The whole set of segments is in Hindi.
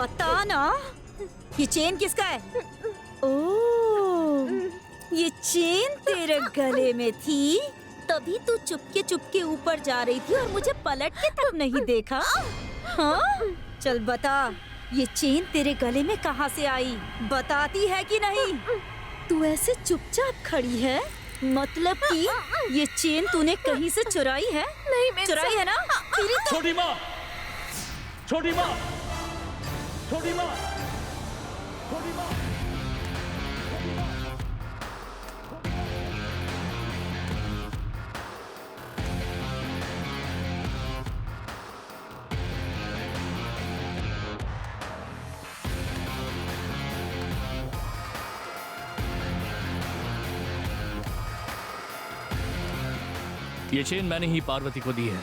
बता ना, ये चेन किसका है? ओह, ये चेन तेरे गले में थी, तभी तू चुपके चुपके ऊपर जा रही थी और मुझे पलट के तक नहीं देखा। हाँ? चल बता, ये चेन तेरे गले में कहाँ से आई? बताती है कि नहीं? तू ऐसे चुपचाप खड़ी है, मतलब कि ये चेन तूने कहीं से चुराई है? नहीं, चुराई है ना? फिर तो... छोटी माँ, छोटी माँ, छोटी माँ, छोटी माँ। ये चेन मैंने ही पार्वती को दी है।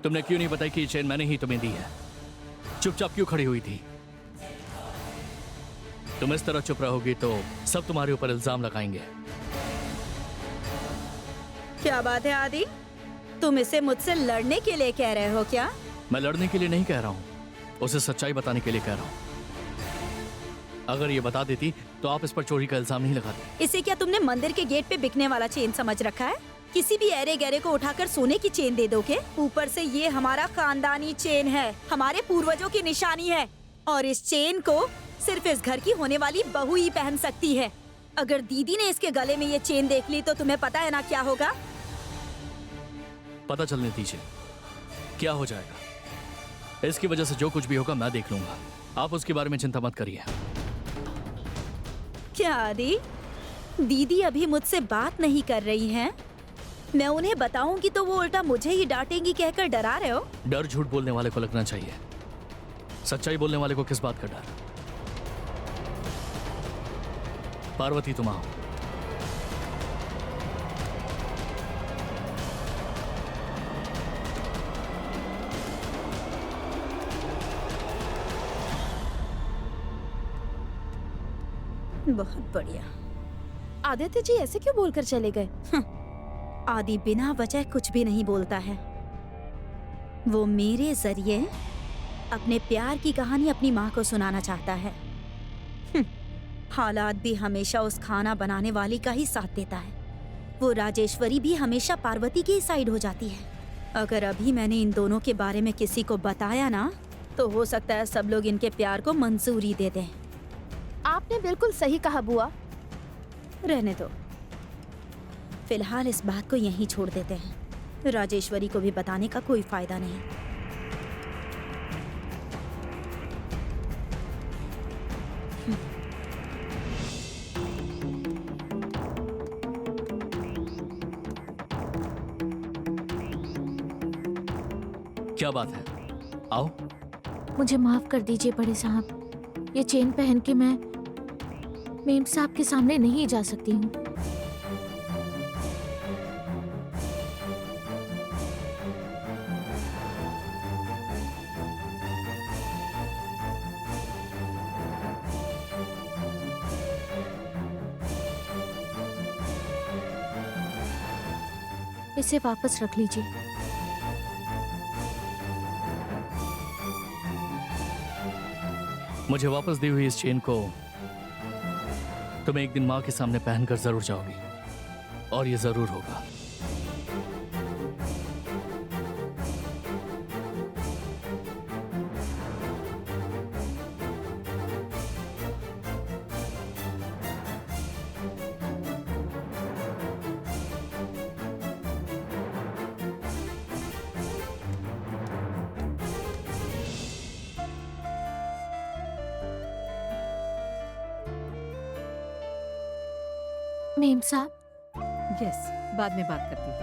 तुमने क्यों नहीं बताई कि ये चेन मैंने ही तुम्हें दी है? चुपचाप क्यों खड़ी हुई थी? तुम इस तरह चुप रहोगी तो सब तुम्हारे ऊपर इल्जाम लगाएंगे। क्या बात है आदि? तुम इसे मुझसे लड़ने के लिए कह रहे हो क्या? मैं लड़ने के लिए नहीं कह रहा हूं, उसे सच्चाई बताने के लिए कह रहा हूं। अगर ये बता देती तो आप इस पर चोरी का इल्जाम नहीं लगाते। इसे क्या तुमने मंदिर के गेट पे बिकने वाला चेन समझ रखा है? किसी भी ऐरे गहरे को उठाकर सोने की चेन दे दोगे? ऊपर से ये हमारा खानदानी चेन है, हमारे पूर्वजों की निशानी है, और इस चेन को सिर्फ इस घर की होने वाली बहू ही पहन सकती है। अगर दीदी ने इसके गले में ये चेन देख ली तो तुम्हें पता है ना क्या होगा? पता चलने दीजिए, क्या हो जाएगा। इसकी वजह से जो कुछ भी होगा मैं देख लूंगा, आप उसके बारे में चिंता मत करिए। क्या आदि, दीदी अभी मुझसे बात नहीं कर रही हैं? मैं उन्हें बताऊंगी तो वो उल्टा मुझे ही डांटेंगी कहकर डरा रहे हो? डर झूठ बोलने वाले को लगना चाहिए, सच्चाई बोलने वाले को किस बात का डर? पार्वती तुम आओ। बहुत बढ़िया। आदित्य जी ऐसे क्यों बोलकर चले गए? आदि बिना वजह कुछ भी नहीं बोलता है। वो मेरे जरिए अपने प्यार की कहानी अपनी माँ को सुनाना चाहता है। हालात भी हमेशा उस खाना बनाने वाली का ही साथ देता है। वो राजेश्वरी भी हमेशा पार्वती की साइड हो जाती है। अगर अभी मैंने इन दोनों के बारे में किसी को बताया ना, तो हो सकता है सब लोग इनके प्यार को मंजूरी दे दें। आपने बिल्कुल सही कहा बुआ। रहने दो, फिलहाल इस बात को यहीं छोड़ देते हैं। राजेश्वरी को भी बताने का कोई फायदा नहीं। क्या बात है, आओ। मुझे माफ कर दीजिए बड़े साहब, ये चेन पहन के मैं मेम साहब के सामने नहीं जा सकती हूँ। इसे वापस रख लीजिए। मुझे वापस दी हुई इस चेन को तुम एक दिन माँ के सामने पहनकर जरूर जाओगी, और ये जरूर होगा। मेम साहब। यस, बाद में बात करती हूँ।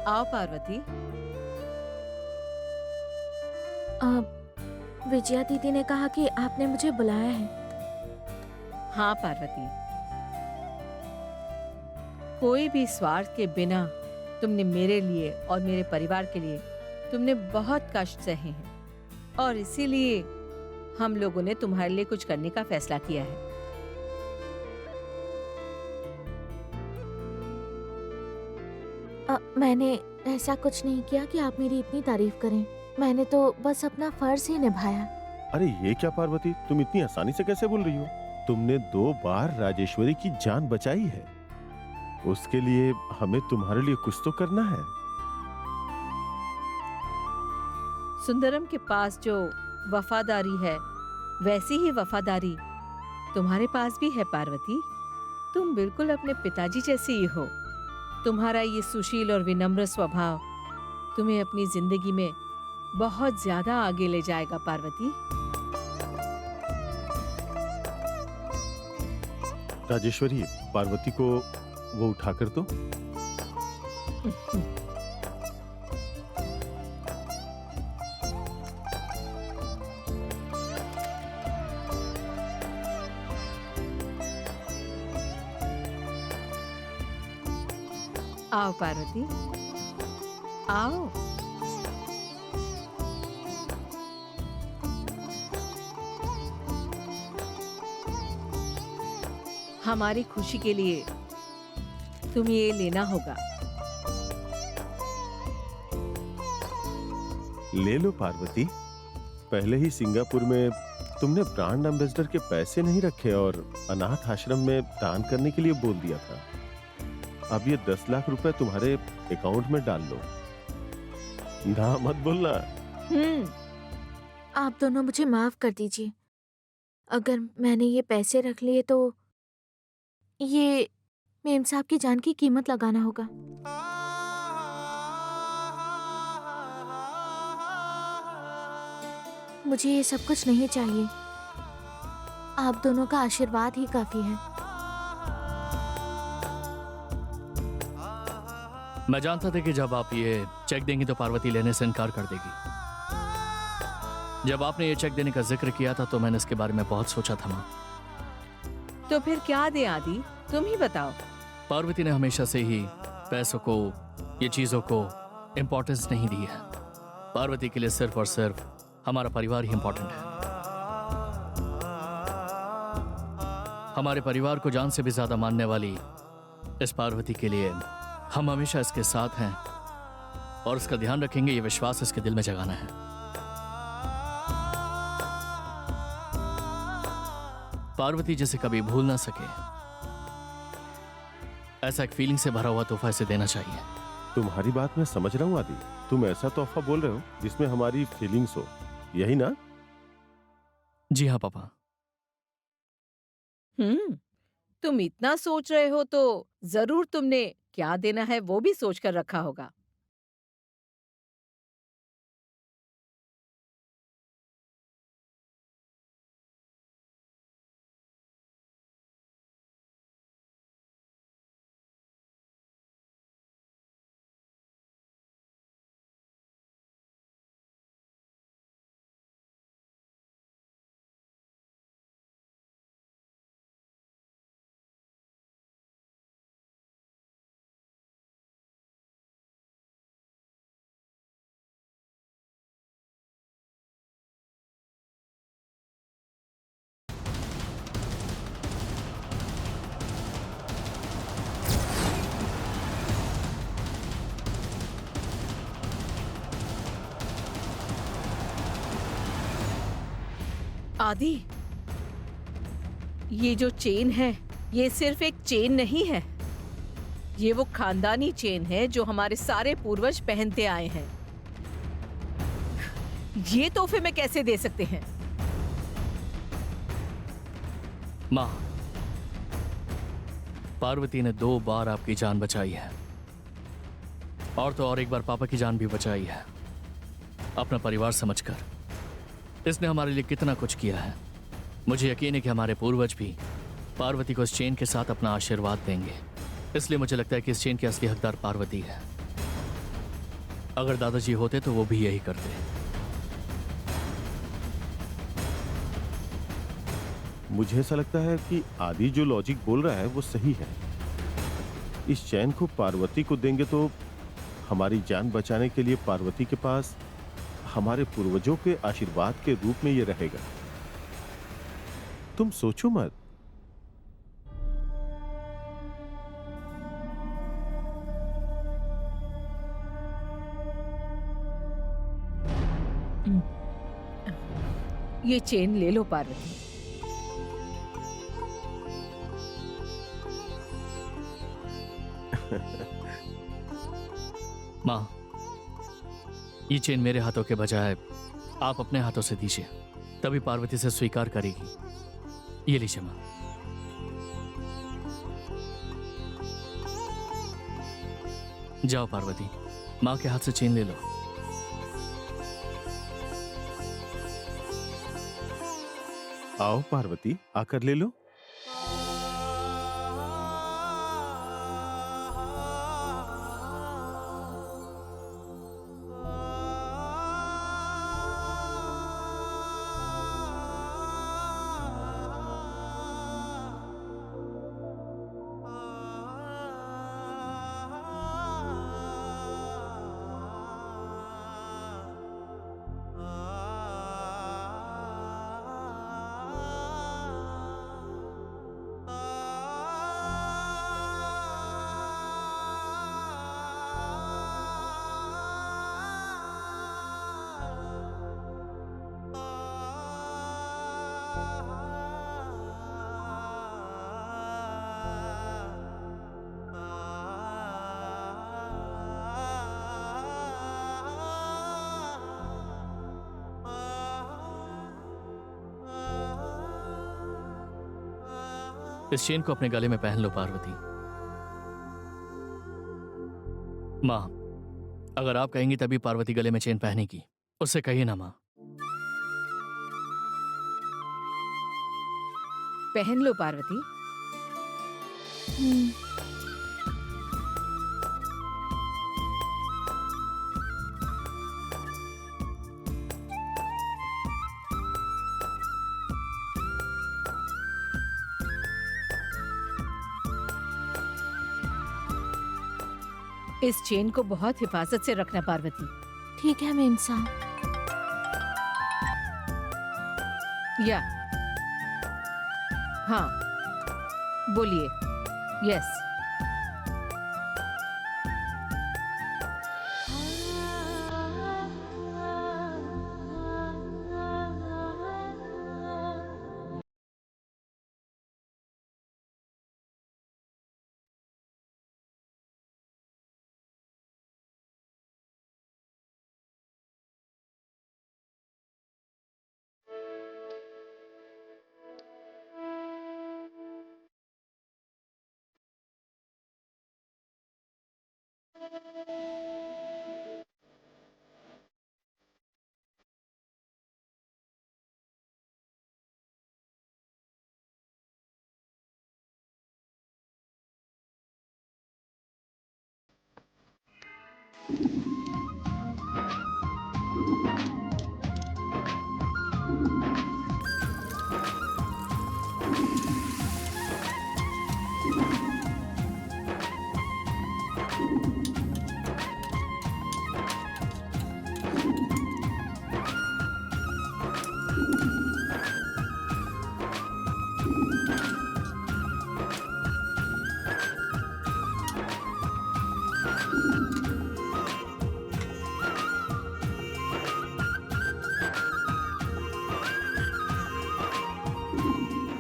आओ पार्वती। विजया दीदी ने कहा कि आपने मुझे बुलाया है। हाँ पार्वती, कोई भी स्वार्थ के बिना तुमने मेरे लिए और मेरे परिवार के लिए तुमने बहुत कष्ट सहे हैं, और इसीलिए हम लोगों ने तुम्हारे लिए कुछ करने का फैसला किया है। मैंने ऐसा कुछ नहीं किया कि आप मेरी इतनी तारीफ करें। मैंने तो बस अपना फर्ज ही निभाया। अरे ये क्या पार्वती, तुम इतनी आसानी से कैसे बोल रही हो? तुमने 2 बार राजेश्वरी की जान बचाई है, उसके लिए हमें तुम्हारे लिए कुछ तो करना है। सुंदरम के पास जो वफादारी है वैसी ही वफादारी तुम्हारे पास भी है पार्वती। तुम बिल्कुल अपने पिताजी जैसी ही हो। तुम्हारा ये सुशील और विनम्र स्वभाव तुम्हें अपनी जिंदगी में बहुत ज्यादा आगे ले जाएगा पार्वती। राजेश्वरी, पार्वती को वो उठाकर दो। आओ पार्वती, आओ। हमारी खुशी के लिए तुम्हें ये लेना होगा। ले लो पार्वती। पहले ही सिंगापुर में तुमने ब्रांड एम्बेसडर के पैसे नहीं रखे और अनाथ आश्रम में दान करने के लिए बोल दिया था। अब ये 10 लाख रुपए तुम्हारे अकाउंट में डाल लो। ना मत बोलना। आप दोनों मुझे माफ कर दीजिए। अगर मैंने ये पैसे रख लिए तो ये मेम साहब की जान की कीमत लगाना होगा। मुझे ये सब कुछ नहीं चाहिए। आप दोनों का आशीर्वाद ही काफी है। मैं जानता था कि जब आप ये चेक देंगी तो पार्वती लेने से इनकार कर देगी। जब आपने ये चेक देने का जिक्र किया था तो मैंने इसके बारे में बहुत सोचा था माँ। तो फिर क्या दे आदि, तुम ही बताओ। पार्वती ने हमेशा से ही पैसों को, ये चीजों को इम्पोर्टेंस नहीं दी है। पार्वती के लिए सिर्फ और सिर्फ हमारा परिवार ही इम्पोर्टेंट है। हमारे परिवार को जान से भी ज्यादा मानने वाली इस पार्वती के लिए हम हमेशा इसके साथ हैं और इसका ध्यान रखेंगे। ये विश्वास इसके दिल में जगाना है। पार्वती जिसे कभी भूल ना सके, ऐसा एक फीलिंग से भरा हुआ तोहफा इसे देना चाहिए। तुम्हारी बात मैं समझ रहा हूँ आदि। तुम ऐसा तोहफा बोल रहे हो जिसमें हमारी फीलिंग्स हो, यही ना? जी हाँ पापा। तुम इतना सोच रहे हो तो जरूर तुमने क्या देना है वो भी सोच कर रखा होगा। आदि, ये जो चेन है ये सिर्फ एक चेन नहीं है, ये वो खानदानी चेन है जो हमारे सारे पूर्वज पहनते आए हैं। ये तोहफे में कैसे दे सकते हैं? माँ, पार्वती ने 2 बार आपकी जान बचाई है और तो और एक बार पापा की जान भी बचाई है। अपना परिवार समझकर इसने हमारे लिए कितना कुछ किया है। मुझे यकीन है कि हमारे पूर्वज भी पार्वती को इस चेन के साथ अपना आशीर्वाद देंगे। इसलिए मुझे लगता है कि इस चेन की असली हकदार पार्वती है। अगर दादाजी होते तो वो भी यही करते। मुझे ऐसा लगता है कि आदि जो लॉजिक बोल रहा है वो सही है। इस चैन को पार्वती को देंगे तो हमारी जान बचाने के लिए पार्वती के पास हमारे पूर्वजों के आशीर्वाद के रूप में ये रहेगा। तुम सोचो मत। ये चेन ले लो पार्वती। माँ, ये चेन मेरे हाथों के बजाय आप अपने हाथों से दीजिए, तभी पार्वती से स्वीकार करेगी। ये लीजिए माँ। जाओ पार्वती, माँ के हाथ से चेन ले लो। आओ पार्वती, आकर ले लो। इस चेन को अपने गले में पहन लो पार्वती। माँ, अगर आप कहेंगी तभी पार्वती गले में चेन पहनेगी, उससे कहिए ना माँ। पहन लो पार्वती। इस चेन को बहुत हिफाजत से रखना पार्वती। ठीक है मेम साहब। या हाँ, बोलिए। यस।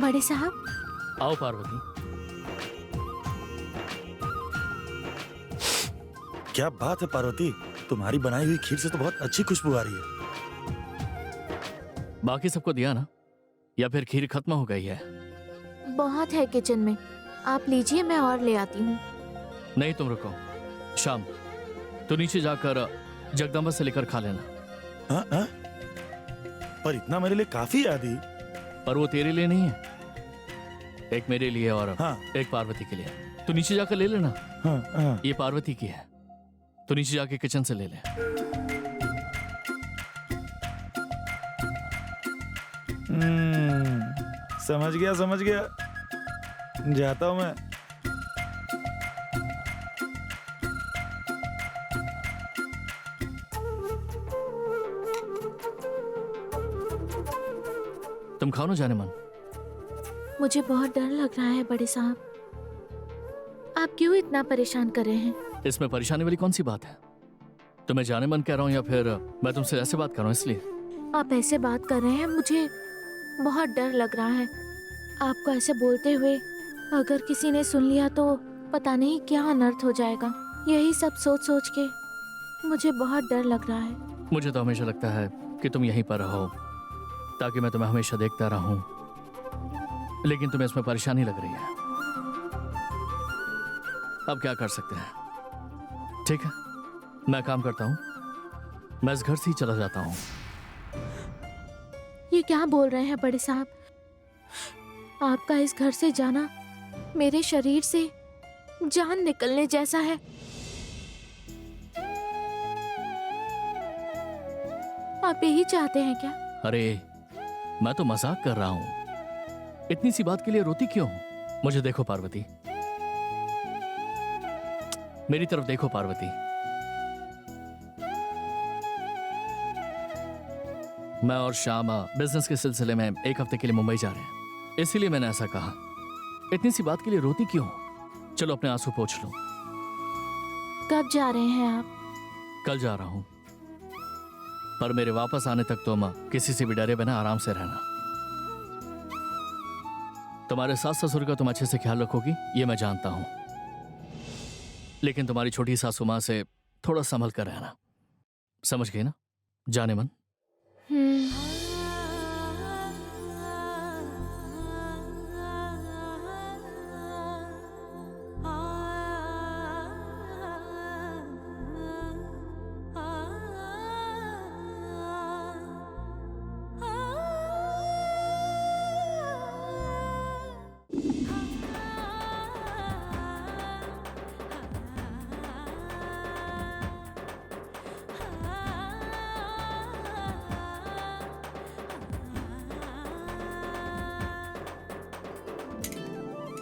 बड़े साहब, आओ पार्वती। क्या बात है पार्वती, तुम्हारी बनाई हुई खीर से तो बहुत अच्छी खुशबू आ रही है। बाकी सबको दिया ना, या फिर खीर खत्म हो गई है? बहुत है किचन में, आप लीजिए, मैं और ले आती हूँ। नहीं, तुम रुको। शाम, तो नीचे जाकर जगदम्बा से लेकर खा लेना। हाँ हाँ, पर इतना मेरे लिए काफी है आदि। पर वो तेरे लिए नहीं है, एक मेरे लिए और हाँ एक पार्वती के लिए। तो नीचे जाकर ले लेना। हाँ हाँ। ये पार्वती की है, तो नीचे जाके किचन से ले ले। समझ गया समझ गया, जाता हूं मैं। तुम खाओ ना जाने मन। मुझे बहुत डर लग रहा है बड़े साहब, आप क्यों इतना परेशान कर रहे हैं? इसमें परेशानी वाली कौन सी बात है? तुम्हें जाने मन कह रहा हूँ या फिर मैं तुमसे ऐसे बात कर रहा हूँ इसलिए? आप ऐसे बात कर रहे हैं, मुझे बहुत डर लग रहा है आपको ऐसे बोलते हुए। अगर किसी ने सुन लिया तो पता नहीं क्या अनर्थ हो जाएगा। यही सब सोच सोच के मुझे बहुत डर लग रहा है। मुझे तो हमेशा लगता है कि तुम यहीं पर रहो ताकि मैं तुम्हें हमेशा देखता रहूं, लेकिन तुम्हें इसमें परेशानी लग रही है। अब क्या कर सकते हैं? ठीक है, मैं काम करता हूं, मैं इस घर से ही चला जाता हूं। ये क्या बोल रहे हैं बड़े साहब? आपका इस घर से जाना मेरे शरीर से जान निकलने जैसा है। आप यही चाहते हैं क्या? अरे मैं तो मजाक कर रहा हूं, इतनी सी बात के लिए रोती क्यों? मुझे देखो पार्वती, मेरी तरफ देखो पार्वती। मैं और श्याम बिजनेस के सिलसिले में एक हफ्ते के लिए मुंबई जा रहे हैं, इसीलिए मैंने ऐसा कहा। इतनी सी बात के लिए रोती क्यों? चलो अपने आंसू पोंछ लो। कब जा रहे हैं आप? कल जा रहा हूं, पर मेरे वापस आने तक तुम किसी से भी डरे बिना आराम से रहना। तुम्हारे सास ससुर का तुम अच्छे से ख्याल रखोगी ये मैं जानता हूं, लेकिन तुम्हारी छोटी सासू मां से थोड़ा संभल कर रहना, समझ गई ना जाने मन?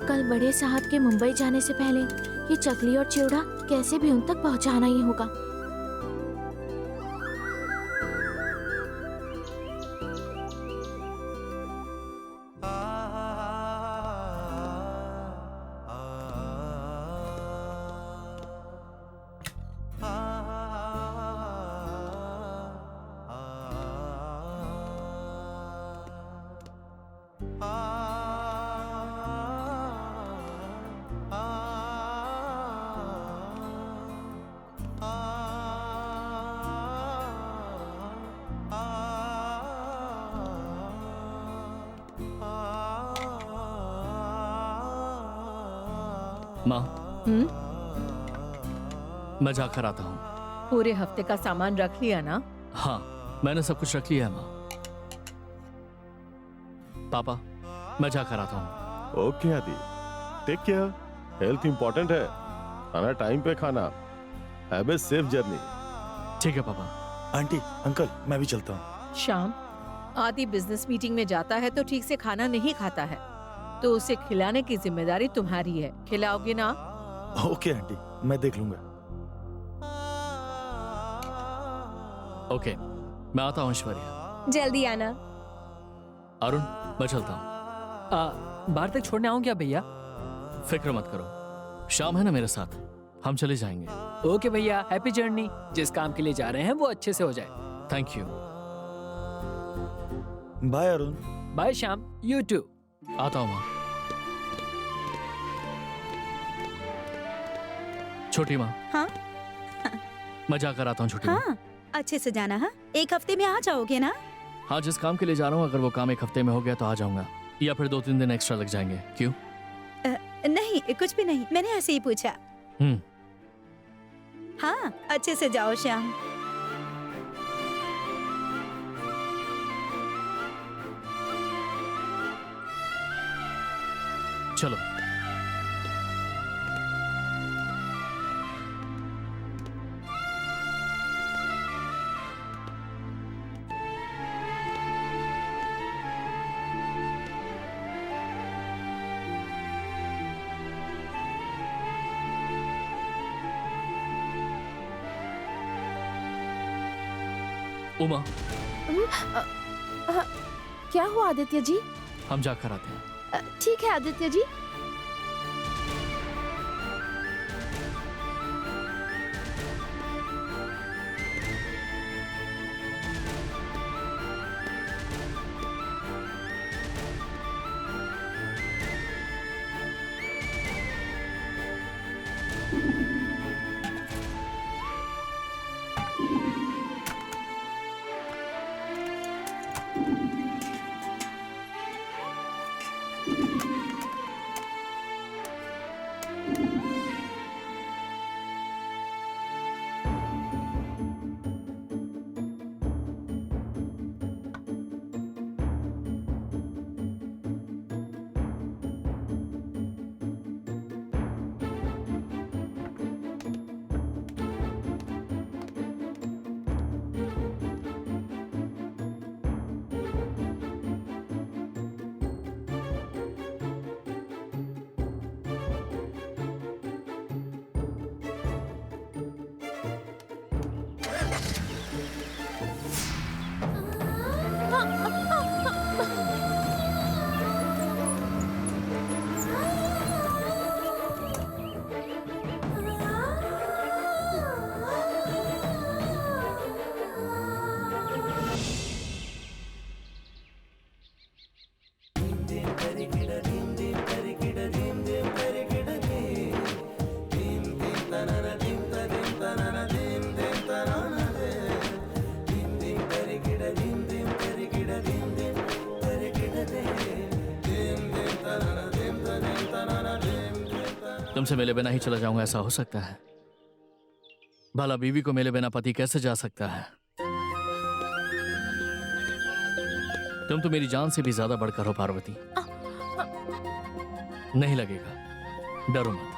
कल बड़े साहब के मुंबई जाने से पहले ये चकली और चिवड़ा कैसे भी उन तक पहुंचाना ही होगा। माँ, मैं जाकर आता हूँ। पूरे हफ्ते का सामान रख लिया ना? हाँ, मैंने सब कुछ रख लिया है माँ। पापा, मैं जाकर आता हूँ। ओके आदि, टेक केयर। हेल्थ इंपॉर्टेंट है, खाना टाइम पे खाना। Have a safe journey. ठीक है पापा। आंटी अंकल मैं भी चलता हूँ। शाम, आदि बिजनेस मीटिंग में जाता है तो ठीक से खाना नहीं खाता है, तो उसे खिलाने की जिम्मेदारी तुम्हारी है। खिलाओगे ना? ओके आंटी, मैं देख लूंगा। ओके, मैं आता हूँ ऐश्वर्या। जल्दी आना। अरुण, मैं चलता हूँ। बाहर तक छोड़ने आऊं क्या भैया? फिक्र मत करो, शाम है ना मेरे साथ, हम चले जाएंगे। ओके भैया, हैप्पी जर्नी। जिस काम के लिए जा रहे हैं वो अच्छे से हो जाए। Thank you. Bye Arun. Bye Shyam, you too. आता हूँ माँ। छोटी माँ। हाँ? मैं जाकर आता हूँ छोटी माँ। हाँ, अच्छे से जाना। हाँ, एक हफ्ते में आ जाओगे ना? हाँ, जिस काम के लिए जा रहा हूँ अगर वो काम एक हफ्ते में हो गया तो आ जाऊंगा, या फिर 2-3 दिन एक्स्ट्रा लग जाएंगे। क्यों? नहीं, कुछ भी नहीं, मैंने ऐसे ही पूछा। हाँ, अच्छे से जाओ श्याम। चलो। उमा, क्या हुआ आदित्य जी? हम जाकर आते हैं। ठीक है आदित्य जी। तुमसे मिले बिना ही चला जाऊंगा, ऐसा हो सकता है? भला बीवी को मिले बिना पति कैसे जा सकता है? तुम तो मेरी जान से भी ज्यादा बढ़कर हो पार्वती। नहीं लगेगा, डरो मत।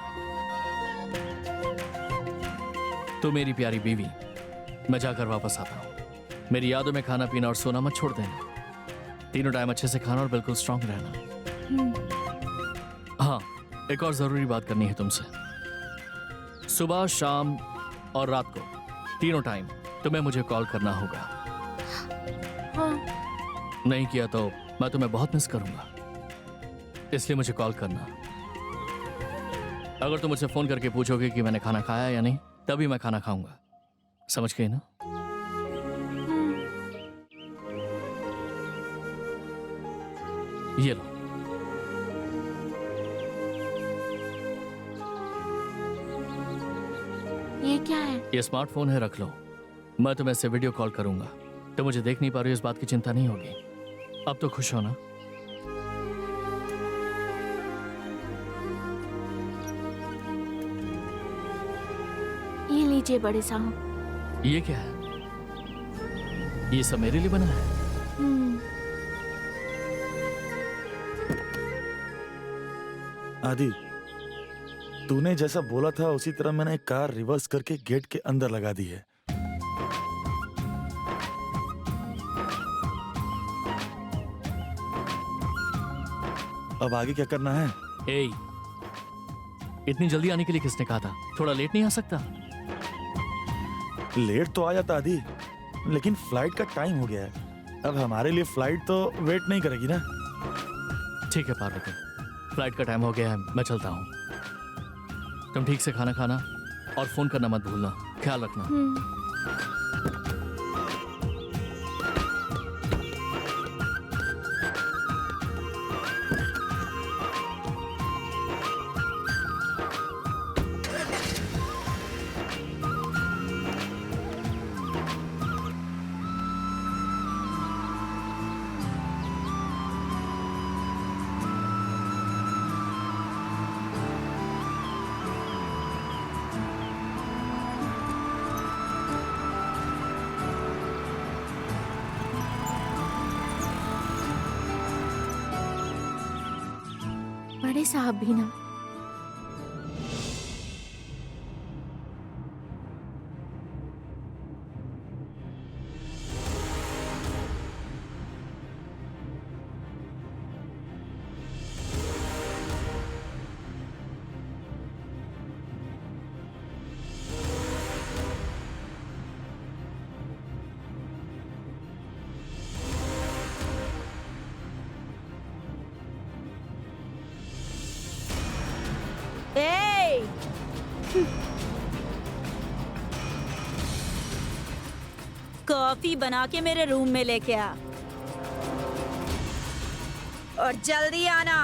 तो मेरी प्यारी बीवी, मैं जाकर वापस आता हूं। मेरी यादों में खाना पीना और सोना मत छोड़ देना। तीनों टाइम अच्छे से खाना और बिल्कुल स्ट्रांग रहना। हाँ, एक और जरूरी बात करनी है तुमसे। सुबह, शाम और रात को तीनों टाइम तुम्हें मुझे कॉल करना होगा। हाँ। नहीं किया तो मैं तुम्हें बहुत मिस करूंगा, इसलिए मुझे कॉल करना। अगर तुम मुझसे फोन करके पूछोगे कि मैंने खाना खाया या नहीं, तभी मैं खाना खाऊंगा। समझ गई ना? ये लो। ये क्या है? ये स्मार्टफोन है, रख लो। मैं तुम्हें इससे वीडियो कॉल करूंगा। तो मुझे देख नहीं पा रही हो, इस बात की चिंता नहीं होगी। अब तो खुश हो ना? ये लीजिए बड़े साहब। ये क्या है? ये सब मेरे लिए बना है? आदि, तूने जैसा बोला था उसी तरह मैंने कार रिवर्स करके गेट के अंदर लगा दी है। अब आगे क्या करना है? ए, इतनी जल्दी आने के लिए किसने कहा था? थोड़ा लेट नहीं आ सकता? लेट तो आ जाता आदि, लेकिन फ्लाइट का टाइम हो गया है। अब हमारे लिए फ्लाइट तो वेट नहीं करेगी ना। ठीक है पार्वती, फ्लाइट का टाइम हो गया है, मैं चलता हूँ। तुम ठीक से खाना खाना और फोन करना मत भूलना। ख्याल रखना। बड़े साहब भी ना। ए! कॉफी बना के मेरे रूम में लेके आ और जल्दी आना।